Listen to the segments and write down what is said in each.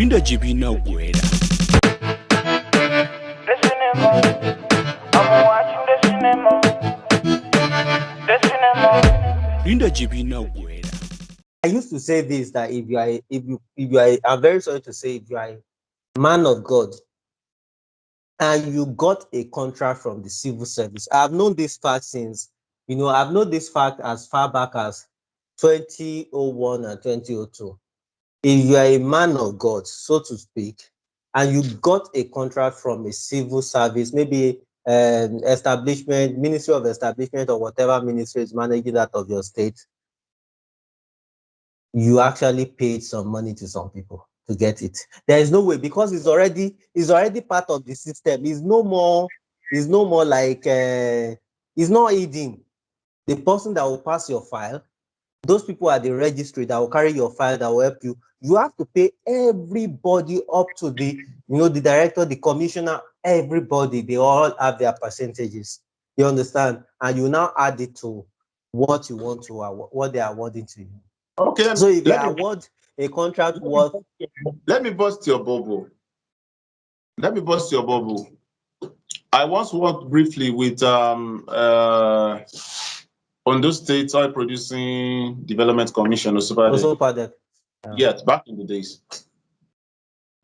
Linda Jibina Gueda. The cinema. I'm watching the cinema. The cinema. Linda Jibina Gueda. I used to say this, that if you are, I'm very sorry to say, if you are a man of God and you got a contract from the civil service, I've known this fact since, I've known this fact as far back as 2001 and 2002. If you are a man of God, so to speak, and you got a contract from a civil service, maybe establishment, Ministry of Establishment, or whatever ministry is managing that of your state, you actually paid some money to some people to get it. There is no way, because it's already part of the system. It's no more like it's not hidden. The person that will pass your file, those people at the registry that will carry your file, that will help you. You have to pay everybody up to the the director, the commissioner, everybody. They all have their percentages. You understand? And you now add it to what you want to what they are awarding to you. Okay. So if they award a contract worth, let me bust your bubble. I once worked briefly with Ondo State Oil Producing Development Commission, also part. Yes, back in the days.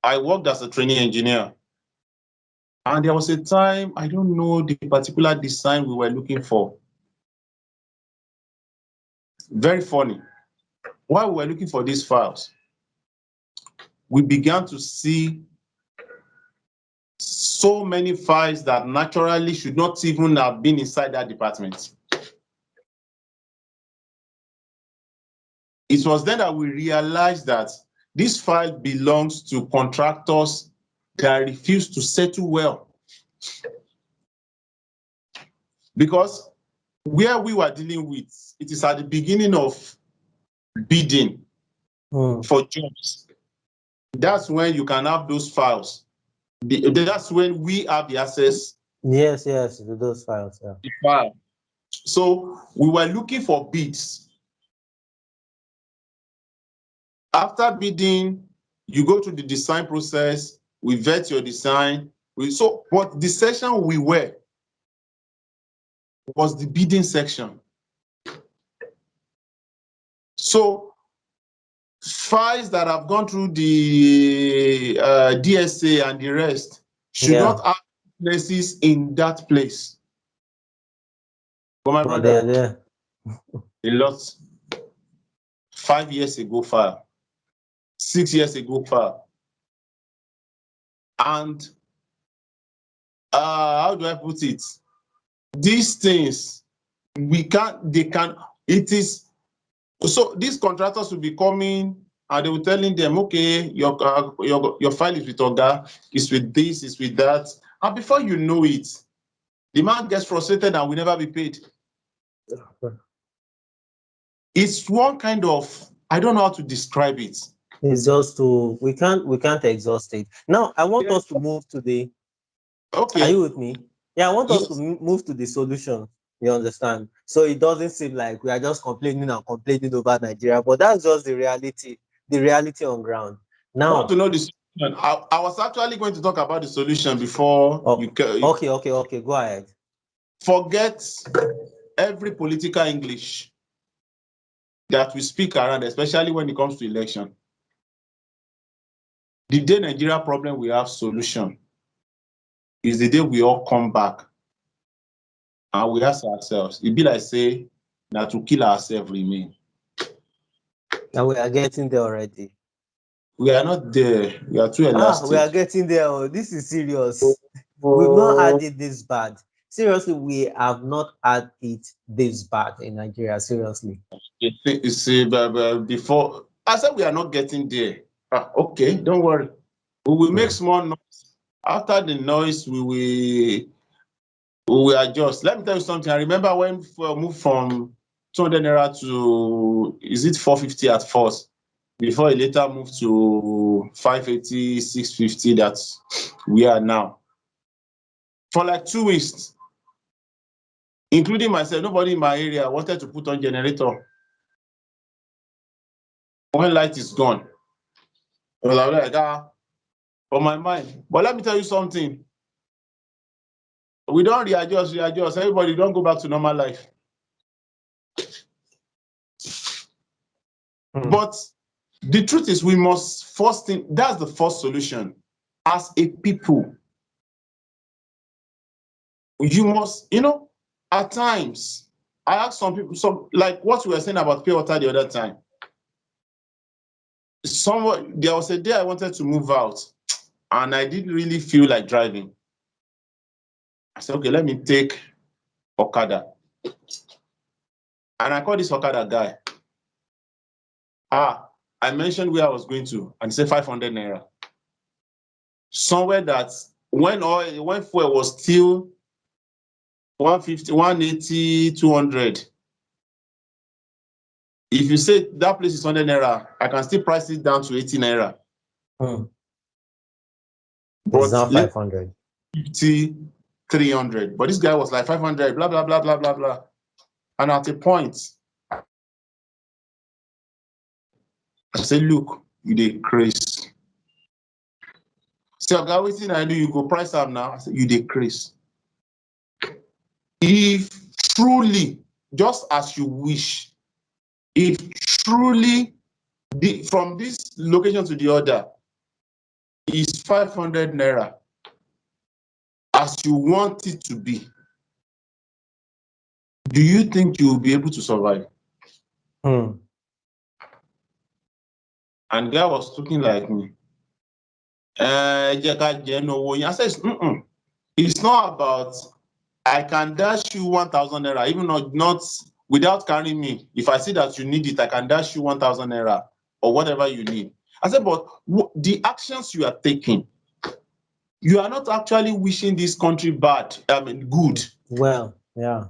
I worked as a training engineer. And there was a time, I don't know the particular design we were looking for. Very funny. While we were looking for these files, we began to see so many files that naturally should not even have been inside that department. It was then that we realized that this file belongs to contractors that refuse to settle well. Because where we were dealing with, it is at the beginning of bidding for jobs. That's when you can have those files. That's when we have the access. Yes, to those files. Yeah. The file. So we were looking for bids. After bidding, you go through the design process. We vet your design. But the section we were was the bidding section. So files that have gone through the DSA and the rest should not have places in that place. But my brother, a lot. 5 years ago file, 6 years ago file. And how do I put it? These things, so these contractors will be coming and they will telling them, okay, your file is with Oga, it's with this, it's with that. And before you know it, the man gets frustrated and will never be paid. It's one kind of, I don't know how to describe it. It's just we can't exhaust it. Now I want us to move to the. Okay. Are you with me? Yeah, I want us to move to the solution. You understand? So it doesn't seem like we are just complaining over Nigeria, but that's just the reality on ground. Now, I want to know the solution. I was actually going to talk about the solution before you. Okay. Go ahead. Forget every political English that we speak around, especially when it comes to election. The day Nigeria problem we have solution is the day we all come back and we ask ourselves, it be like say that to kill ourselves remain. And we are getting there already. We are not there. We are too elastic. We are getting there. Oh, this is serious. We've not had it this bad. Seriously, we have not had it this bad in Nigeria. Seriously. You see, before I said we are not getting there. Okay, don't worry. We will make small noise. After the noise, we will adjust. Let me tell you something. I remember when we moved from 200 naira to, is it 450 at first? Before it later moved to 580, 650 that we are now. For like 2 weeks, including myself, nobody in my area wanted to put on generator when light is gone. I was like, on my mind. But let me tell you something. We don't readjust. Everybody don't go back to normal life. But the truth is, we must first think, that's the first solution. As a people, you must, at times, I ask some people, like what we were saying about pure water the other time. There was a day I wanted to move out, and I didn't really feel like driving. I said, okay, let me take Okada. And I called this Okada guy. I mentioned where I was going to, and he said 500 naira. Somewhere that when fuel was still 150, 180, 200. If you say that place is 100 naira, I can still price it down to 80 naira. It's But not 500. 50, 300. But this guy was like 500, blah, blah, blah, blah, blah, blah. And at a point, I said, look, you dey craze. Say, okay, wetin I do, you go price am now. I said, you dey craze. If truly, just as you wish, if truly from this location to the other is 500 naira, as you want it to be, do you think you will be able to survive? And the guy was looking like me. I said, it's not about, I can dash you 1,000 naira, even not without carrying me. If I see that you need it, I can dash you 1,000 naira or whatever you need. I said, but the actions you are taking, you are not actually wishing this country bad, good. Well, yeah.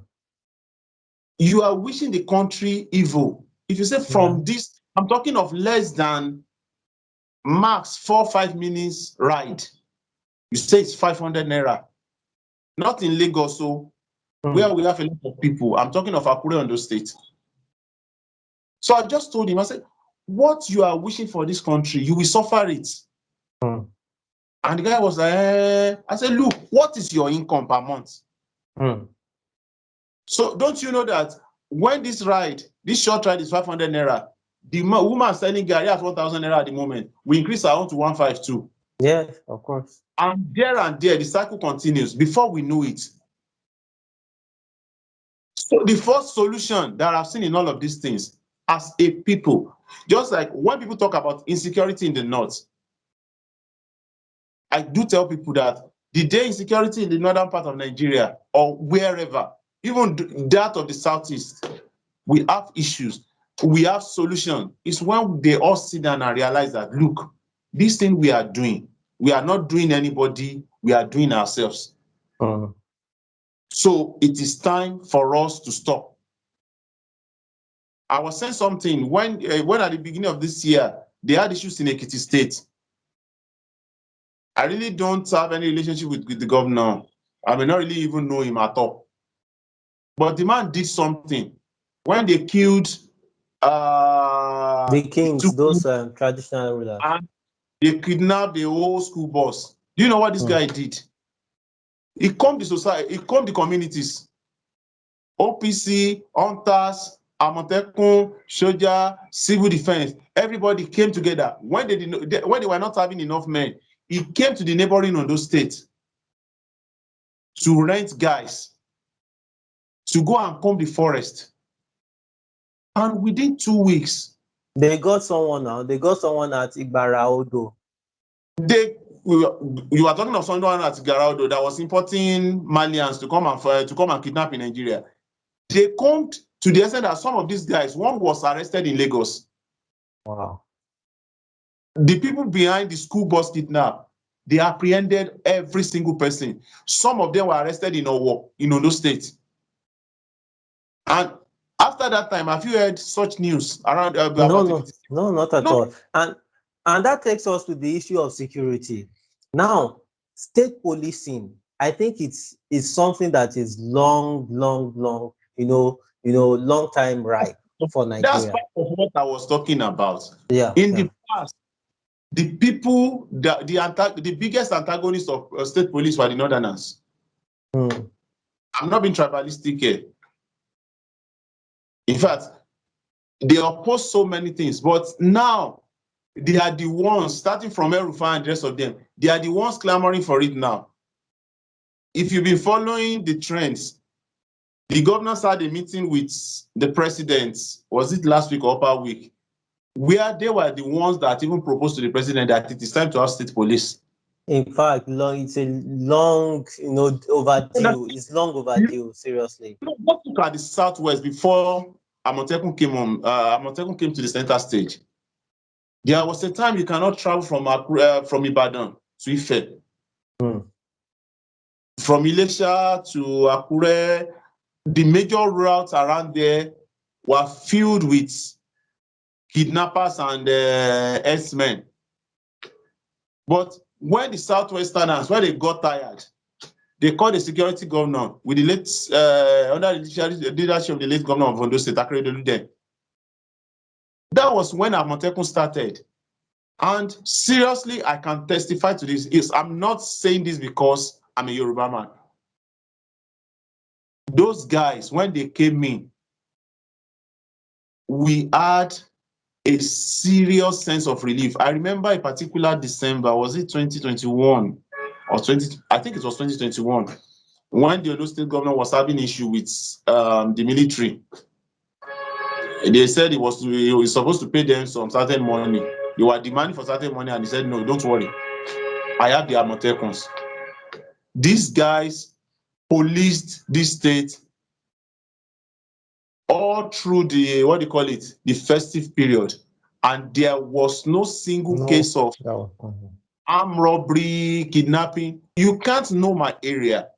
You are wishing the country evil. If you say from this, I'm talking of less than max 4-5 minutes ride. You say it's 500 naira. Not in Lagos, so where we have a lot of people. I'm talking of Akure, Ondo State. So I just told him, I said, what you are wishing for this country, you will suffer it. And the guy was like, I said, look, what is your income per month? So don't you know that when this short ride is 500 naira, the woman selling Gary at 1,000 naira at the moment, we increase our own to 152. Yes, of course. And there, the cycle continues before we know it. So the first solution that I've seen in all of these things, as a people, just like when people talk about insecurity in the north, I do tell people that the day insecurity in the northern part of Nigeria or wherever, even that of the southeast, we have issues, we have solutions. It's when they all sit down and realize that, look, this thing we are doing, we are not doing anybody, we are doing ourselves. So it is time for us to stop. I was saying something when at the beginning of this year, they had issues in Ekiti State. I really don't have any relationship with the governor. I may not really even know him at all. But the man did something. When they killed the kings, those traditional rulers, and they kidnapped the whole school bus. Do you know what this guy did? He calmed the society, he calmed the communities. OPC, hunters, Amotekun, Soja, civil defense, everybody came together. When they were not having enough men, he came to the neighboring Ondo State to rent guys to go and comb the forest. And within 2 weeks, they got someone now. They got someone at Igbaraodo. You are talking of someone at Igbaraodo that was importing Malians to come and kidnap in Nigeria. They come to the extent that some of these guys, one was arrested in Lagos. Wow. The people behind the school bus kidnap, they apprehended every single person. Some of them were arrested in Owo, in Ondo State. And after that time, have you heard such news around No, not at all. And that takes us to the issue of security. Now, state policing, I think it's something that is long, long time right for Nigeria. That's part of what I was talking about. Yeah. In the past, the people, the biggest antagonists of state police were the Northerners. Mm. I'm not being tribalistic here. In fact, they oppose so many things, but now they are the ones, starting from El-Rufai and the rest of them, they are the ones clamoring for it now. If you've been following the trends, the governors had a meeting with the president, was it last week or upper week, where they were the ones that even proposed to the president that it is time to have state police. In fact, it's a long, overdue. It's long overdue, seriously. Let's look at the Southwest before Amotekun came to the center stage. There was a time you cannot travel from Ibadan to Ife. Mm. From Ilesha to Akure, the major routes around there were filled with kidnappers and herdsmen. But when the Southwesterners, when they got tired, they called the security governor with the late, under the leadership of the late governor of Ondo State, Akeredolu then. That was when Amotekun started. And seriously, I can testify to this. I'm not saying this because I'm a Yoruba man. Those guys, when they came in, we had a serious sense of relief. I remember a particular December, was it 2021 or 20? I think it was 2021, when the Ondo State governor was having issue with the military. They said he was supposed to pay them some certain money. They were demanding for certain money, and he said, "No, don't worry. I have the Amotekuns." These guys policed this state all through the festive period, and there was no single case of armed robbery, kidnapping. You can't know my area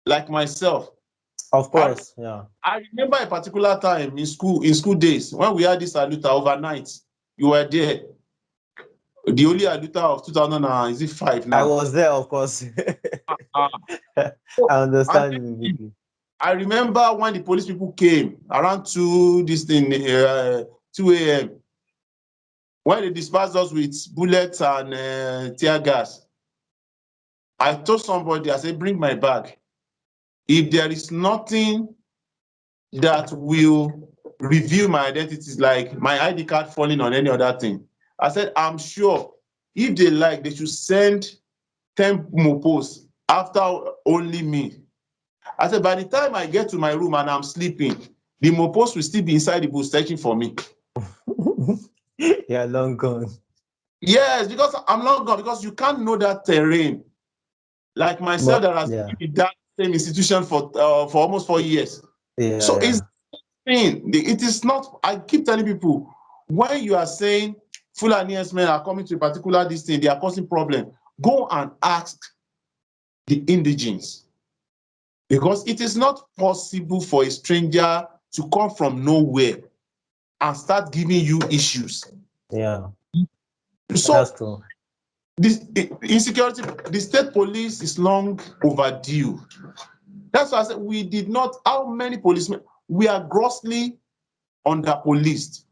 like myself. Of course, yeah. I remember a particular time in school days when we had this aluta overnight. You were there. The only aluta of 2005 now. I was there, of course. I understand vividly. I remember when the police people came around 2 a.m. when they dispersed us with bullets and tear gas. I told somebody, I said, bring my bag. If there is nothing that will reveal my identity, like my ID card falling on any other thing, I said, I'm sure if they like, they should send 10 mopos after only me. I said, by the time I get to my room and I'm sleeping, the mopos will still be inside the bush searching for me. Yeah, long gone. Yes, because I'm long gone, because you can't know that terrain. Like myself, that has been in that same institution for almost 4 years. Yeah, so it is not, I keep telling people, when you are saying Fulani men are coming to a particular distance, they are causing problem, go and ask the indigenes. Because it is not possible for a stranger to come from nowhere and start giving you issues. Yeah. So that's true. Insecurity, the state police is long overdue. That's why I said we did not, how many policemen, we are grossly under-policed.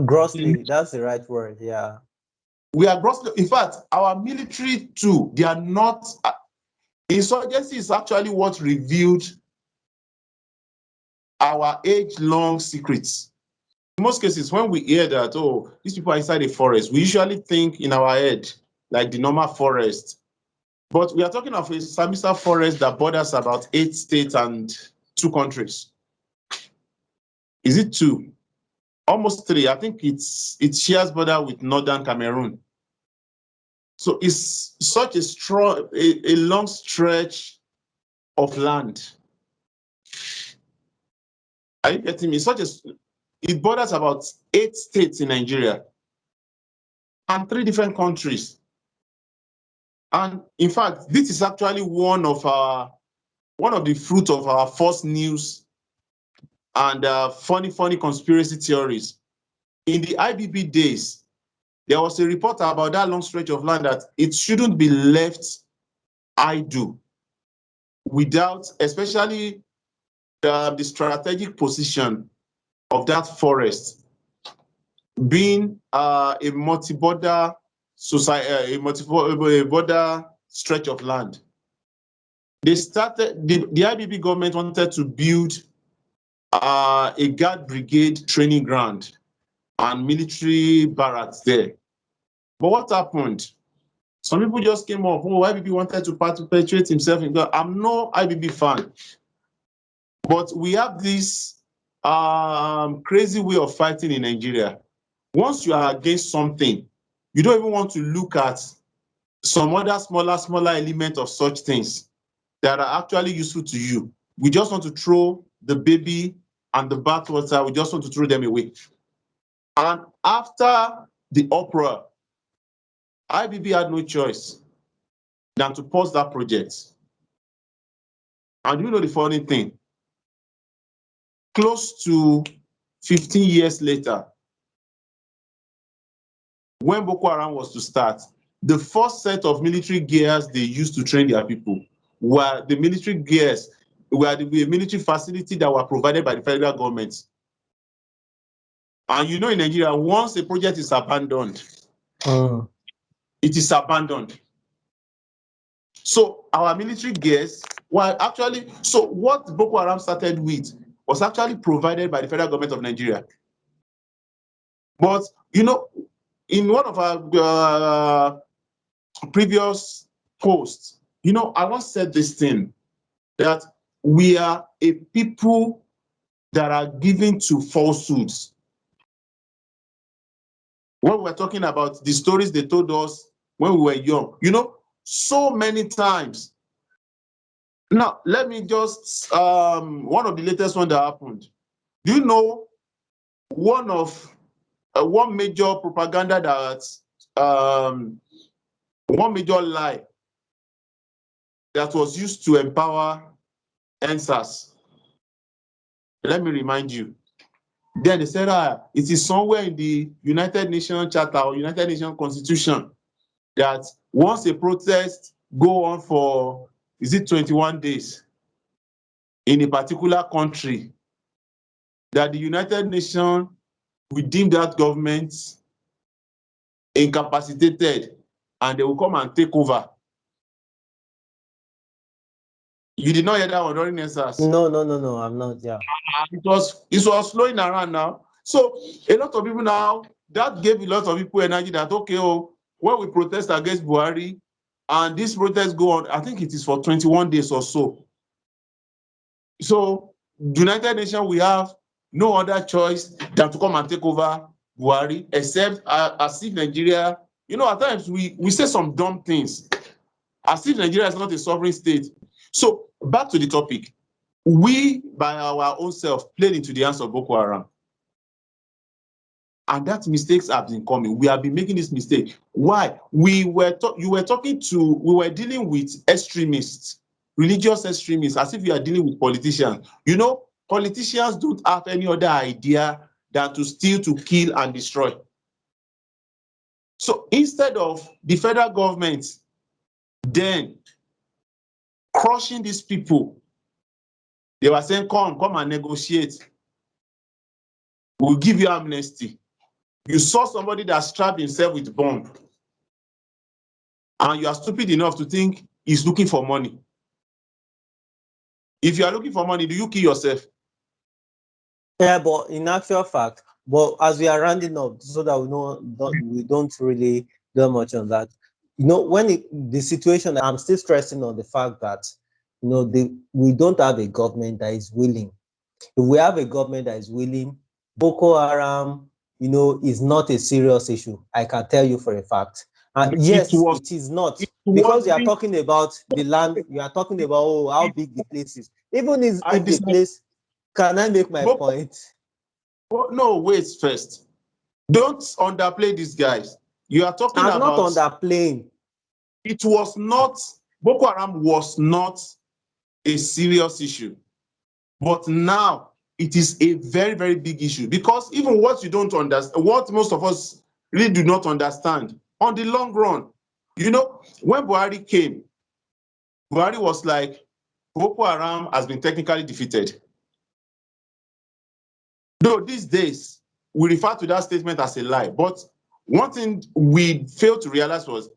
Grossly, that's the right word, yeah. We are grossly, in fact, our military too, they are not, insurgency is actually what revealed our age-long secrets. In most cases, when we hear that, oh, these people are inside a forest, we usually think in our head, like the normal forest. But we are talking of a Sambisa forest that borders about 8 states and 2 countries. Is it 2? Almost 3. I think it shares border with northern Cameroon. So it's such a long stretch of land. Are you getting me? It borders about 8 states in Nigeria and 3 different countries. And in fact, this is actually one of the fruits of our false news and funny conspiracy theories. In the IBB days, there was a report about that long stretch of land that it shouldn't be left idle without, especially the strategic position of that forest being a multi-border society, a border stretch of land. They started, the IBB government wanted to build a guard brigade training ground and military barracks there. But what happened? Some people just came up, oh, IBB wanted to perpetuate himself in God. I'm no IBB fan. But we have this crazy way of fighting in Nigeria. Once you are against something, you don't even want to look at some other smaller element of such things that are actually useful to you. We just want to throw the baby and the bathwater, we just want to throw them away. And after the uproar, IBB had no choice than to pause that project. And you know the funny thing? Close to 15 years later, when Boko Haram was to start, the first set of military gears they used to train their people were the military gears, were the military facility that were provided by the federal government. And you know, in Nigeria, once a project is abandoned, it is abandoned. So our military gears were actually, so what Boko Haram started with was actually provided by the federal government of Nigeria. But, you know, in one of our previous posts, you know, I once said this thing, that we are a people that are given to falsehoods. When we were talking about the stories they told us when we were young, you know, so many times. Now, let me just, one of the latest one that happened. Do you know one major propaganda that, one major lie that was used to empower NSAS? Let me remind you. Then they said, it is somewhere in the United Nations Charter or United Nations Constitution that once a protest go on for, is it 21 days in a particular country, that the United Nations will deem that government incapacitated and they will come and take over. You did not hear that one during NSAS? No, I'm not, yeah. It was flowing around now. So a lot of people now, that gave a lot of people energy that, okay, when we protest against Buhari and this protest go on, I think it is for 21 days or so. So United Nations, we have no other choice than to come and take over Buhari, except as if Nigeria, you know, at times we say some dumb things, as if Nigeria is not a sovereign state. So back to the topic. We, by our own self, played into the hands of Boko Haram. And that mistakes have been coming. We have been making this mistake. Why? You were dealing with extremists, religious extremists, as if you are dealing with politicians. You know, politicians don't have any other idea than to steal, to kill, and destroy. So instead of the federal government then crushing these people, they were saying, come and negotiate. We'll give you amnesty. You saw somebody that strapped himself with bomb, and you are stupid enough to think he's looking for money. If you are looking for money, do you kill yourself? Yeah, but in actual fact, but as we are rounding up, so that we don't really do much on that. You know, the situation, I'm still stressing on the fact that, you know, we don't have a government that is willing. If we have a government that is willing, Boko Haram, you know, is not a serious issue. I can tell you for a fact. Yes, it is not. Because you are talking about the land, you are talking about how big the place is. Even if the place, can I make my point? No, wait first. Don't underplay these guys. You are talking about... I'm not underplaying. It was not, Boko Haram was not a serious issue. But now it is a very, very big issue, because even what you don't understand, what most of us really do not understand, on the long run, you know, when Buhari came, Buhari was like, Boko Haram has been technically defeated. Though these days, we refer to that statement as a lie, but one thing we failed to realize was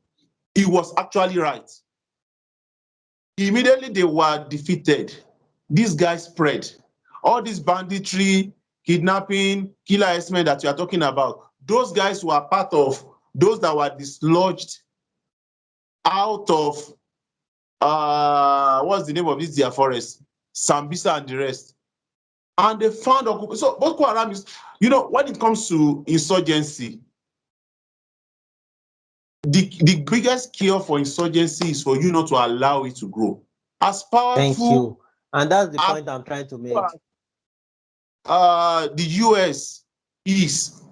he was actually right. Immediately they were defeated. These guys spread. All this banditry, kidnapping, killer herdsmen that you are talking about, those guys were part of those that were dislodged out of what's the name of this their forest? Sambisa and the rest. And they found so Boko Haram is, when it comes to insurgency, the biggest cure for insurgency is for you not to allow it to grow. As Thank powerful you. And that's the as point I'm trying to make. the US is,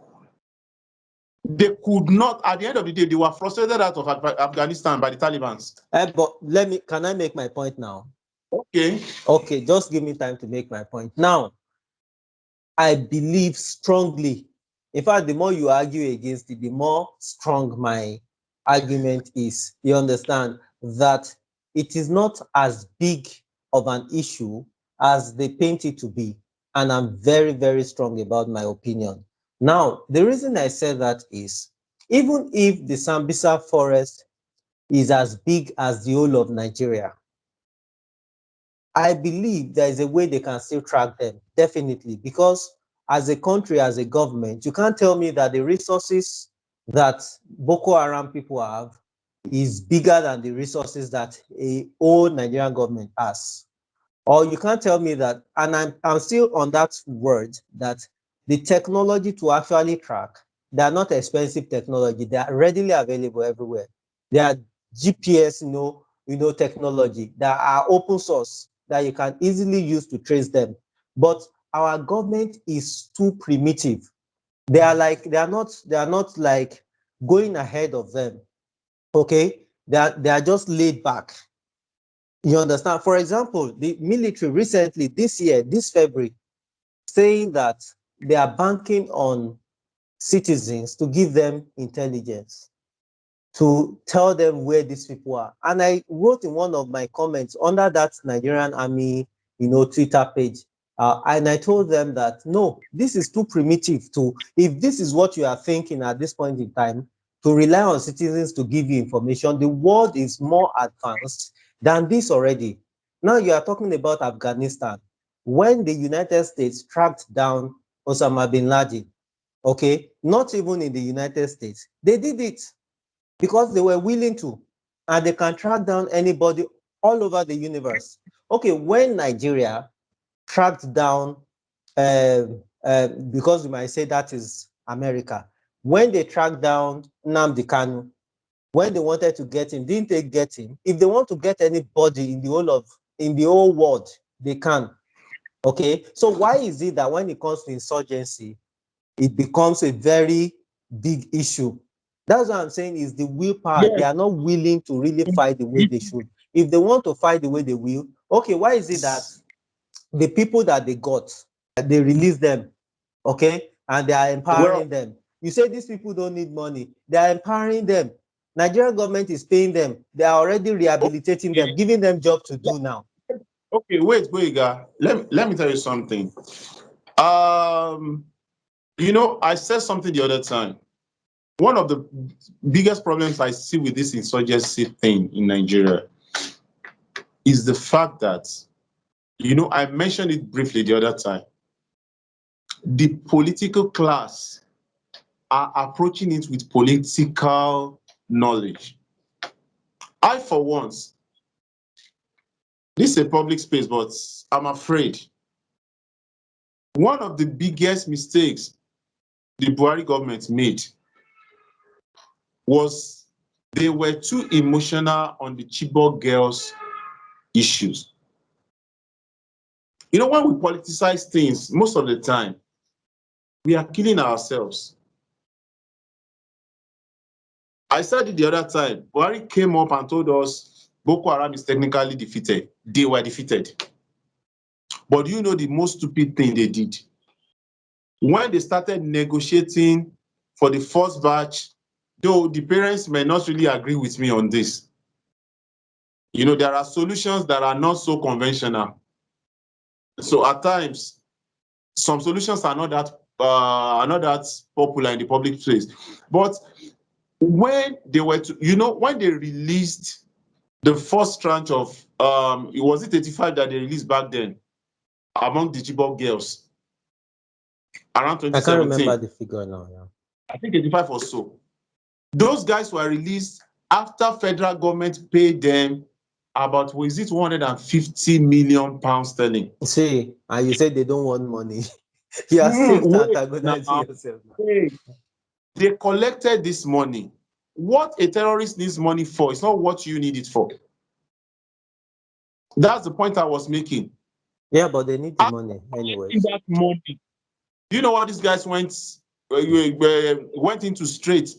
they could not, at the end of the day, they were frustrated out of Afghanistan by the Taliban. But can I make my point now? Okay. Okay, just give me time to make my point. Now, I believe strongly. In fact, the more you argue against it, the more strong my argument is. You understand that it is not as big of an issue as they paint it to be. And I'm very, very strong about my opinion. Now, the reason I say that is, even if the Sambisa forest is as big as the whole of Nigeria, I believe there is a way they can still track them, definitely, because as a country, as a government, you can't tell me that the resources that Boko Haram people have is bigger than the resources that a whole Nigerian government has. Or you can't tell me that, and I'm still on that word, that the technology to actually track, they are not expensive technology. They are readily available everywhere. They are GPS, technology that are open source that you can easily use to trace them. But our government is too primitive. They are not like going ahead of them. Okay, they are just laid back. You understand? For example, the military recently, this year, this February, saying that they are banking on citizens to give them intelligence, to tell them where these people are. And I wrote in one of my comments under that Nigerian Army, Twitter page, and I told them that, no, this is too primitive if this is what you are thinking at this point in time, to rely on citizens to give you information. The world is more advanced than this already. Now you are talking about Afghanistan. When the United States tracked down Osama bin Laden, okay, not even in the United States, they did it because they were willing to, and they can track down anybody all over the universe. Okay, when Nigeria tracked down, because you might say that is America, when they tracked down Nnamdi Kanu, when they wanted to get him, didn't they get him? If they want to get anybody in the whole world, they can. Okay, so why is it that when it comes to insurgency, it becomes a very big issue? That's what I'm saying, is the willpower. They Yes. are not willing to really fight the way they should. If they want to fight the way they will, okay, why is it that the people that they got, they release them, okay, and they are Well, empowering them? You say these people don't need money. They are empowering them. Nigerian government is paying them. They are already rehabilitating them, giving them jobs to do now. okay, wait, Boyega. Let me tell you something. I said something the other time. One of the biggest problems I see with this insurgency thing in Nigeria is the fact that, I mentioned it briefly the other time. The political class are approaching it with political knowledge. I, for once, this is a public space, but I'm afraid one of the biggest mistakes the Buhari government made was they were too emotional on the Chibok girls issues. When we politicize things, most of the time, we are killing ourselves. I said it the other time. Buhari came up and told us Boko Haram is technically defeated. They were defeated. But do you know the most stupid thing they did? When they started negotiating for the first batch, though the parents may not really agree with me on this, there are solutions that are not so conventional. So at times, some solutions are not that not that popular in the public space. But when they were when they released the first tranche of it was it 85 that they released back then among the Chibok girls around I can't remember 2017. the figure now. Yeah. I think 85 or so. Those guys were released after federal government paid them about, was it 150 million pounds sterling? See, and you said they don't want money. You are still Wait antagonizing now. yourself. Wait. They collected this money. What a terrorist needs money for, it's not what you need it for. That's the point I was making. Yeah, but they need the After money collecting anyways. that money, do you know what these guys went into straight?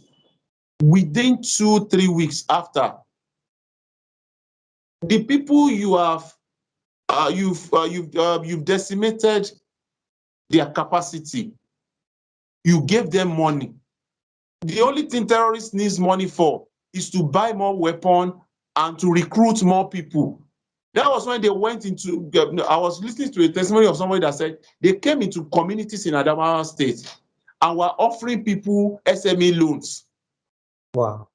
Within 2-3 weeks after, the people you've decimated their capacity. You gave them money. The only thing terrorists needs money for is to buy more weapon and to recruit more people. That was when they went into, I was listening to a testimony of somebody that said they came into communities in Adamawa State and were offering people SME loans. Wow.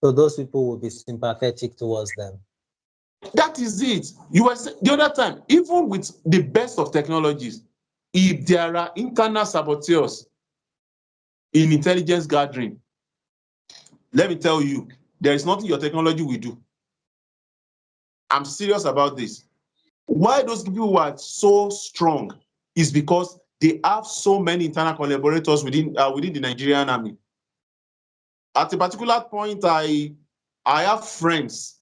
So those people will be sympathetic towards them. That is it. You were the other time, even with the best of technologies, if there are internal saboteurs in intelligence gathering, let me tell you, there is nothing your technology will do. I'm serious about this. Why those people were so strong is because they have so many internal collaborators within the Nigerian army. At a particular point, I have friends.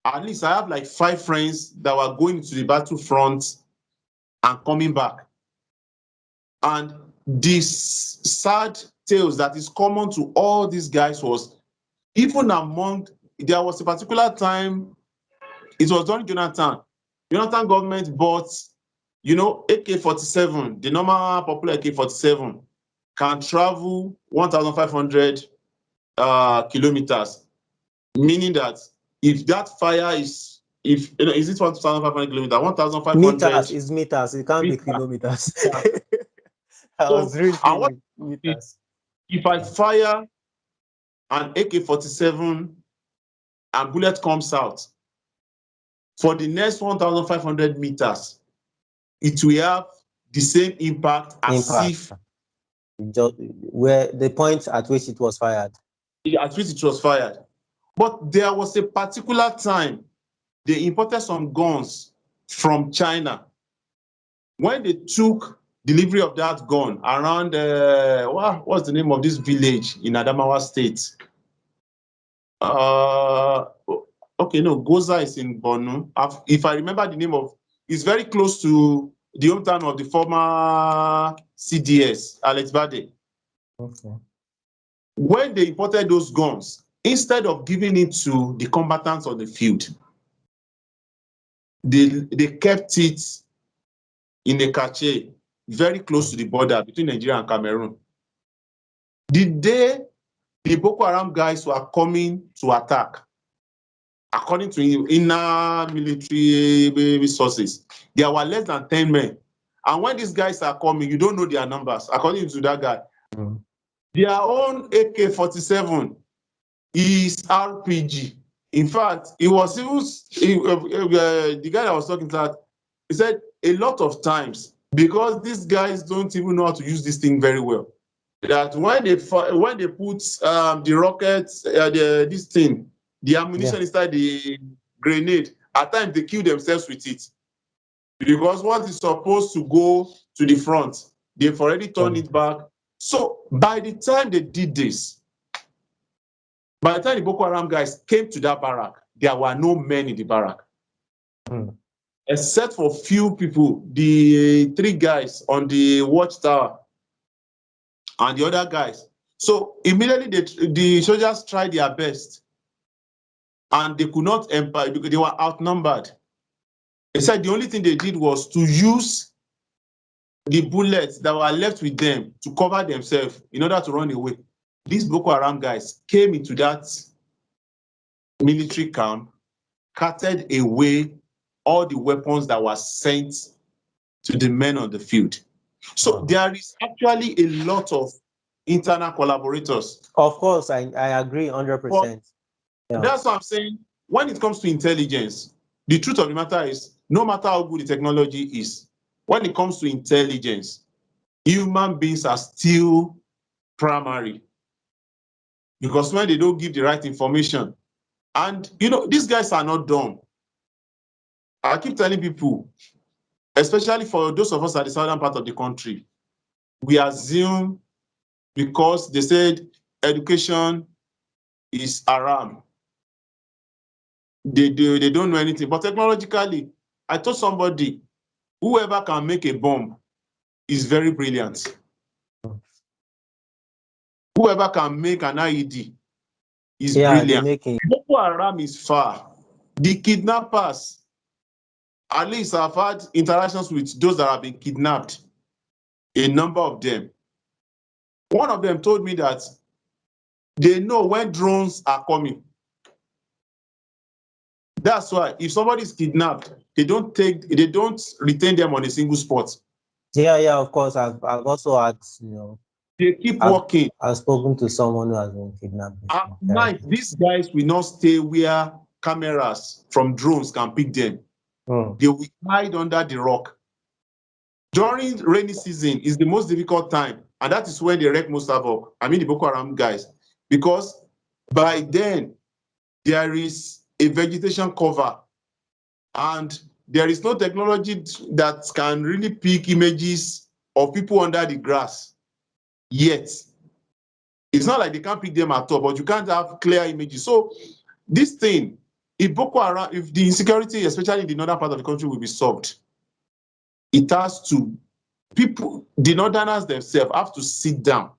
At least I have like 5 friends that were going to the battlefront and coming back. And this sad tales that is common to all these guys was, even among, there was a particular time, it was during Jonathan government bought, AK-47, the normal popular AK-47 can travel 1,500 kilometers, meaning that if that fire is, is it 1,500 kilometers, 1,500 Meters is meters. It can't be meters. kilometers. Yeah. I was So, and what reading meters. if I fire an AK-47 and bullet comes out, for the next 1,500 meters, it will have the same impact as Impact. if Where the point at which it was fired. it was fired. But there was a particular time they imported some guns from China. When they took delivery of that gun around, what's the name of this village in Adamawa State? Okay, no, Goza is in Borno. If I remember the name of, it's very close to the hometown of the former CDS, Alex Bade. Okay. When they imported those guns, instead of giving it to the combatants on the field, they kept it in a cache very close to the border between Nigeria and Cameroon. The day the Boko Haram guys were coming to attack, according to inner military sources, there were less than 10 men. And when these guys are coming, you don't know their numbers, according to that guy. Mm. Their own AK-47 is RPG. In fact, it was the guy that was talking to that, he said a lot of times, because these guys don't even know how to use this thing very well, that when they put the rockets, the ammunition inside the grenade, at times they kill themselves with it. Because what is supposed to go to the front, they've already turned it back. So by the time they did this, by the time the Boko Haram guys came to that barrack, there were no men in the barrack. Mm. Except for few people, the 3 guys on the watchtower and the other guys. So immediately the soldiers tried their best and they could not empire because they were outnumbered. They said the only thing they did was to use the bullets that were left with them to cover themselves in order to run away. These Boko Haram guys came into that military camp, carted away all the weapons that were sent to the men on the field. So there is actually a lot of internal collaborators. Of course, I agree But 100%. Yeah. that's what I'm saying. When it comes to intelligence, the truth of the matter is, no matter how good the technology is, when it comes to intelligence, human beings are still primary. Because when they don't give the right information, and these guys are not dumb. I keep telling people, especially for those of us at the southern part of the country, we assume because they said education is haram, they don't know anything. But technologically, I told somebody, whoever can make a bomb is very brilliant. Whoever can make an IED is They're brilliant. making. Boko Haram is far. The kidnappers, at least I've had interactions with those that have been kidnapped, a number of them. One of them told me that they know when drones are coming. That's why if somebody is kidnapped, they don't retain them on a single spot. Yeah, of course. I've also had, They keep I've, working. I've spoken to someone who has been kidnapped At before. night, these guys will not stay where cameras from drones can pick them. They will hide under the rock. During rainy season is the most difficult time, and that is when they wreak most havoc. I mean the Boko Haram guys, because by then there is a vegetation cover, and there is no technology that can really pick images of people under the grass yet. It's not like they can't pick them at all, but you can't have clear images. So this thing, if Boko Haram, if the insecurity, especially in the northern part of the country, will be solved, it has to, the northerners themselves have to sit down.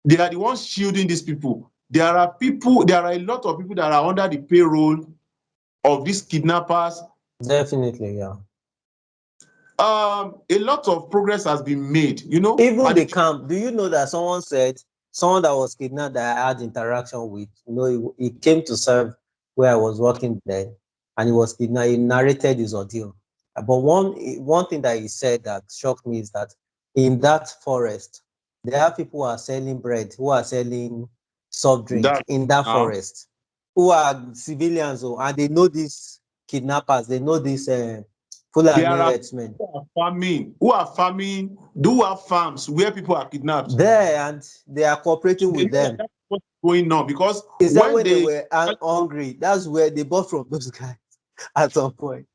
They are the ones shielding these people. There are a lot of people that are under the payroll of these kidnappers. Definitely, yeah. A lot of progress has been made, Even the camp, do you know that someone that was kidnapped that I had interaction with, he came to serve where I was working then, and he was kidnapped. He narrated his ordeal. But one thing that he said that shocked me is that in that forest, there are people who are selling bread, who are selling soft drink in that forest, who are civilians, and they know these kidnappers, they know these Fulani herdsmen. Who are farming, do have farms where people are kidnapped. There, and they are cooperating with them. That's what's going on, because is that when they were hungry, that's where they bought from those guys at some point.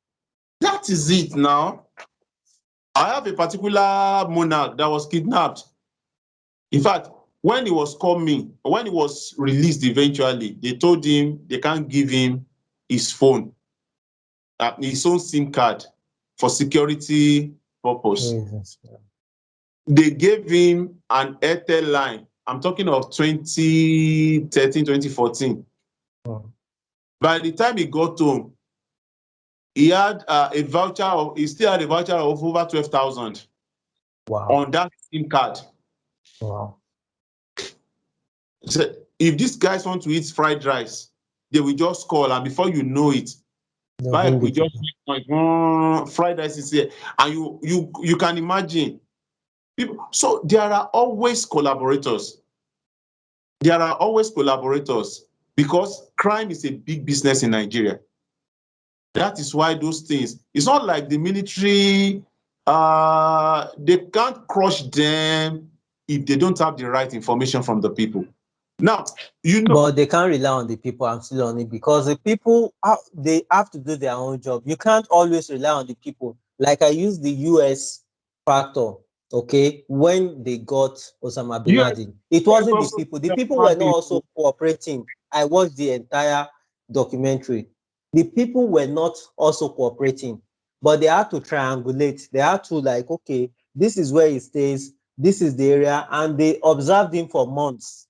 That is it now. I have a particular monarch that was kidnapped. In fact, when he was released eventually, they told him they can't give him his phone, his own SIM card for security purpose. Jesus. They gave him an Airtel line. I'm talking of 2013, 2014. By the time he got home, he had he still had a voucher of over 12,000 on that SIM card. Wow. So if these guys want to eat fried rice, they will just call, and before you know it, bike will just like fried rice is here, and you can imagine people. So there are always collaborators. There are always collaborators, because crime is a big business in Nigeria. That is why those things, it's not like the military, they can't crush them if they don't have the right information from the people. Now, But they can't rely on the people. I'm still on it, because the people, they have to do their own job. You can't always rely on the people. Like I use the US factor, okay? When they got Osama bin Laden, it wasn't the people. The people were not also cooperating. I watched the entire documentary. The people were not also cooperating, but they had to triangulate. They had to okay, this is where he stays. This is the area. And they observed him for months.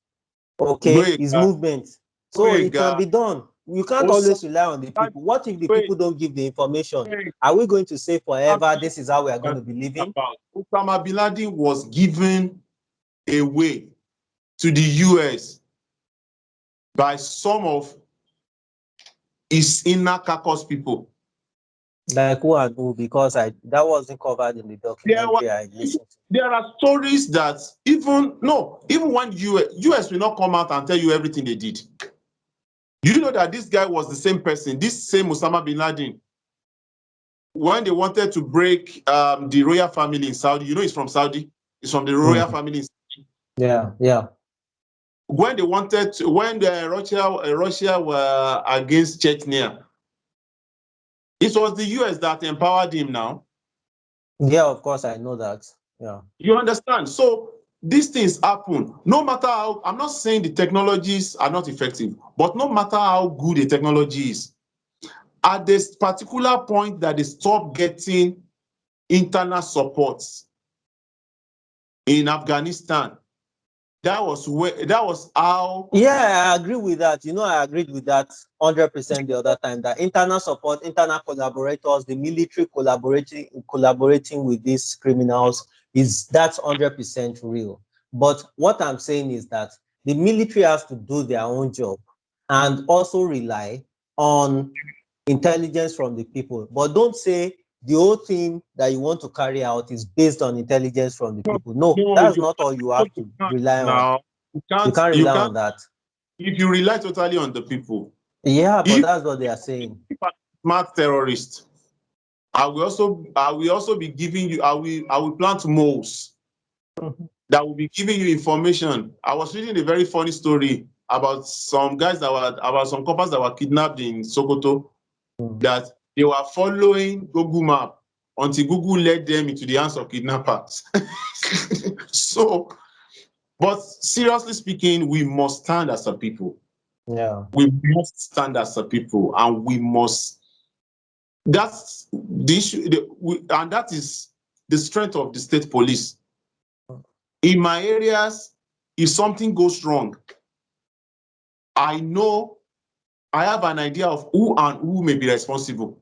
Okay, his movement. So it can be done. You can't always rely on the people. What if the people don't give the information? Are we going to say forever this is how we are going to be living? Osama bin Laden was given away to the US by some of his inner caucus people. Like who and who? Because that wasn't covered in the There were documentary I listened to. there are stories that even when US will not come out and tell you everything they did. You know that this guy was the same person, this same Osama bin Laden, when they wanted to break the royal family in Saudi. You know, he's from Saudi. He's from the royal family. Yeah, yeah. When they wanted to, when the Russia were against Chechnya, it was the US that empowered him. Now, Yeah, of course I know that. Yeah. you understand? So these things happen. No matter how, I'm not saying the technologies are not effective, but no matter how good the technology is, at this particular point that they stop getting internal support in Afghanistan, that was how. Yeah, I agree with that. I agreed with that 100% the other time. That internal support, internal collaborators, the military collaborating with these criminals that's 100% real. But what I'm saying is that the military has to do their own job and also rely on intelligence from the people. But don't say the whole thing that you want to carry out is based on intelligence from the people. No, No, that's not all you have to rely on. now. You can't You rely can't. on that. If you rely totally on the people, Yeah, but if that's what they are saying. I'm a smart terrorist, I will also be giving you. I will plant moles that will be giving you information. I was reading a very funny story about some guys about some couples that were kidnapped in Sokoto, that they were following Google Map until Google led them into the hands of kidnappers. So, but seriously speaking, we must stand as a people. Yeah. We must stand as a people, and we must. That's the issue, and that is the strength of the state police. In my areas, if something goes wrong, I know, I have an idea of who and who may be responsible.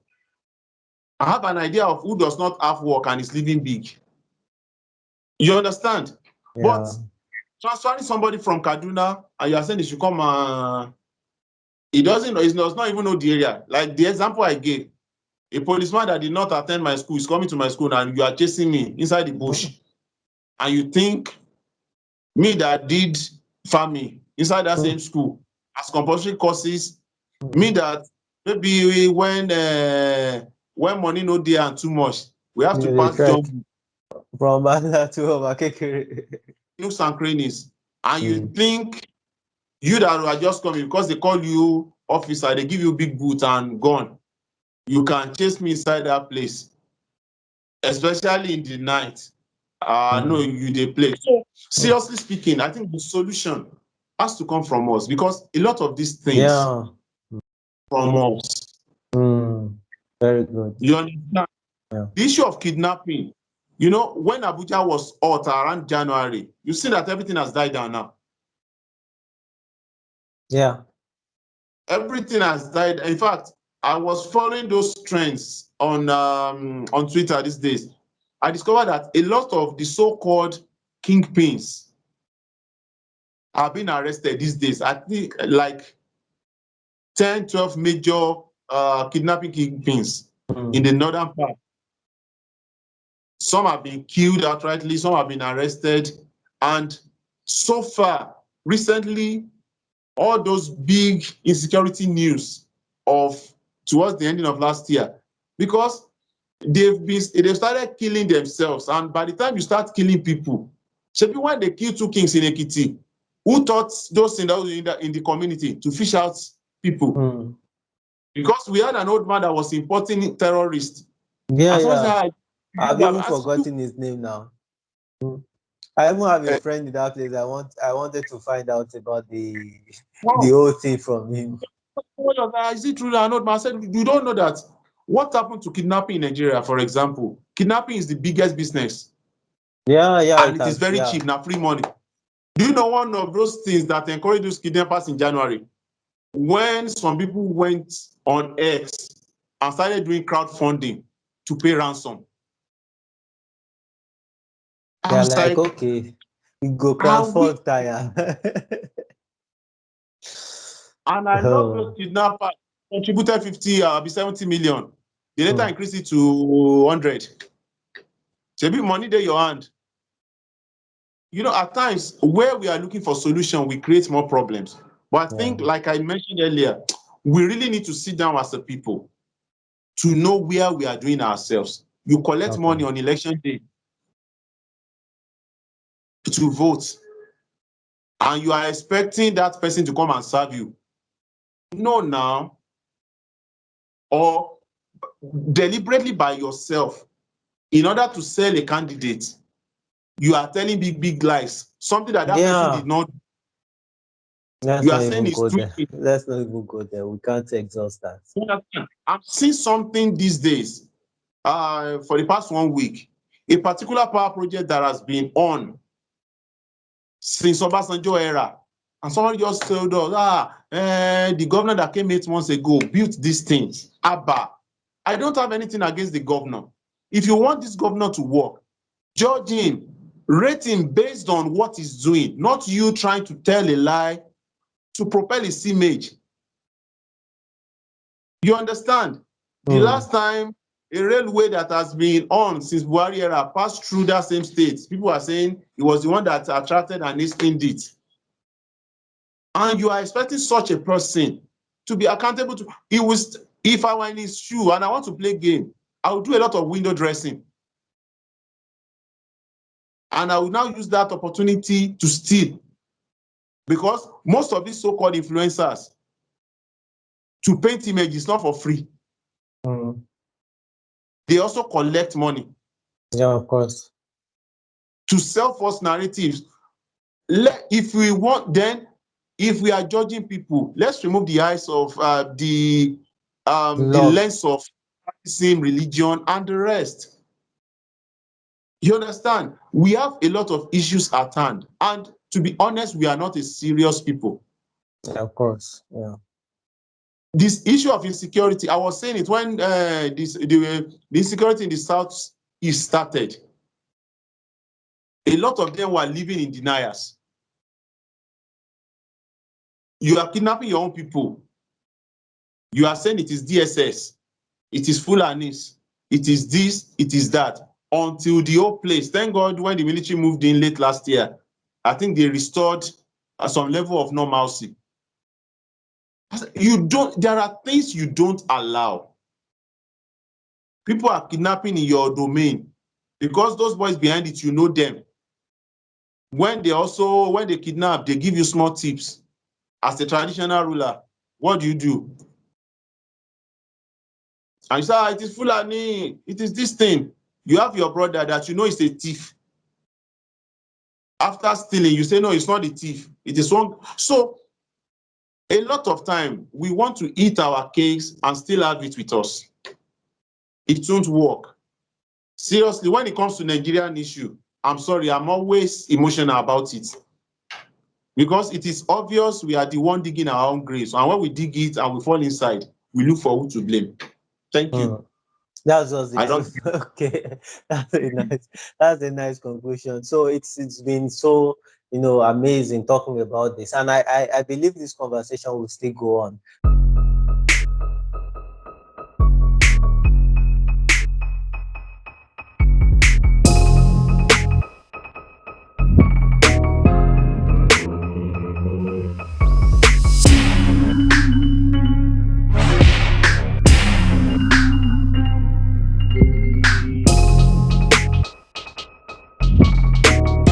I have an idea of who does not have work and is living big. You understand? But Yeah. transferring somebody from Kaduna and you are saying they should come, he does not even know the area. Like the example I gave, a policeman that did not attend my school is coming to my school and you are chasing me inside the bush. And you think me that did farming inside that same school as compulsory courses, me that maybe when money no there and too much, we have to They pass trek jungle, from Banda to Obakekere. nooks and crannies, and you think you that are just coming because they call you officer, they give you big boot and gun, you can chase me inside that place, especially in the night. No, you dey play. So seriously speaking, I think the solution has to come from us because a lot of these things Yeah. from us. Very good. You understand? Yeah. The issue of kidnapping, when Abuja was hot around January, you see that everything has died down now. Yeah. Everything has died. In fact, I was following those trends on Twitter these days. I discovered that a lot of the so-called kingpins are being arrested these days. I think like 10, 12 major kidnapping kingpins in the northern part. Some have been killed outrightly, some have been arrested. And so far, recently, all those big insecurity news of towards the ending of last year, because they've started killing themselves. And by the time you start killing people, maybe when they kill two kings in Ekiti, who taught those in the community to fish out people? Because we had an old man that was importing terrorists. Yeah, And someone yeah. said, I've even forgotten his name now. I even have a friend in that place. I wanted to find out about the wow, whole thing from him. is it truly an old man? I said, you don't know that. What happened to kidnapping in Nigeria, for example? Kidnapping is the biggest business. Yeah, yeah, And it is very cheap, now free money. Do you know one of those things that encouraged those kidnappers in January? When some people went on X and started doing crowdfunding to pay ransom. I They're was like, like, okay, we go are we? crowdfund tire. And I love those Oh, kidnappers contributed 50, 70 million. They later increase it to 100. Maybe money there your hand. You know, at times where we are looking for solution, we create more problems. But I think, like I mentioned earlier, we really need to sit down as a people to know where we are doing ourselves. You collect money on election day to vote, and you are expecting that person to come and serve you. No, now, or deliberately by yourself, in order to sell a candidate, you are telling big lies, something that person did not. Let's You are not saying even it's go true. there. Let's not even go there. We can't exhaust that. I've seen something these days, for the past 1 week, a particular power project that has been on since Obasanjo era, and somebody just told us, the governor that came 8 months ago built these things. Abba, I don't have anything against the governor. If you want this governor to work, judge him, rate him based on what he's doing, not you trying to tell a lie to propel his image. You understand? The last time a railway that has been on since Buhari era passed through that same state, people are saying it was the one that attracted and hastened it. And you are expecting such a person to be accountable to it. Was if I were in his shoe and I want to play game, I would do a lot of window dressing. And I will now use that opportunity to steal. Because most of these so-called influencers, to paint image is not for free. They also collect money. Yeah, of course. To sell false narratives. If we want, then, if we are judging people, let's remove the eyes of the lens of practicing religion and the rest. You understand? We have a lot of issues at hand, and to be honest, we are not a serious people. Yeah, of course. Yeah. This issue of insecurity, I was saying it when the insecurity in the South East started. A lot of them were living in denials. You are kidnapping your own people. You are saying it is DSS, it is Fulanis, it is this, it is that, until the whole place. Thank God when the military moved in late last year, I think they restored some level of normalcy. There are things you don't allow. People are kidnapping in your domain because those boys behind it, you know them. When they kidnap, they give you small tips. As a traditional ruler, what do? And you say, it is Fulani, it is this thing. You have your brother that you know is a thief. After stealing, you say, no, it's not a thief. It is one. So a lot of time, we want to eat our cakes and still have it with us. It won't work. Seriously, when it comes to Nigerian issue, I'm sorry, I'm always emotional about it. Because it is obvious we are the one digging our own graves. And when we dig it and we fall inside, we look for who to blame. Thank you. That's just I the don't. truth. Okay, that's a nice conclusion. So it's been so amazing talking about this, and I believe this conversation will still go on.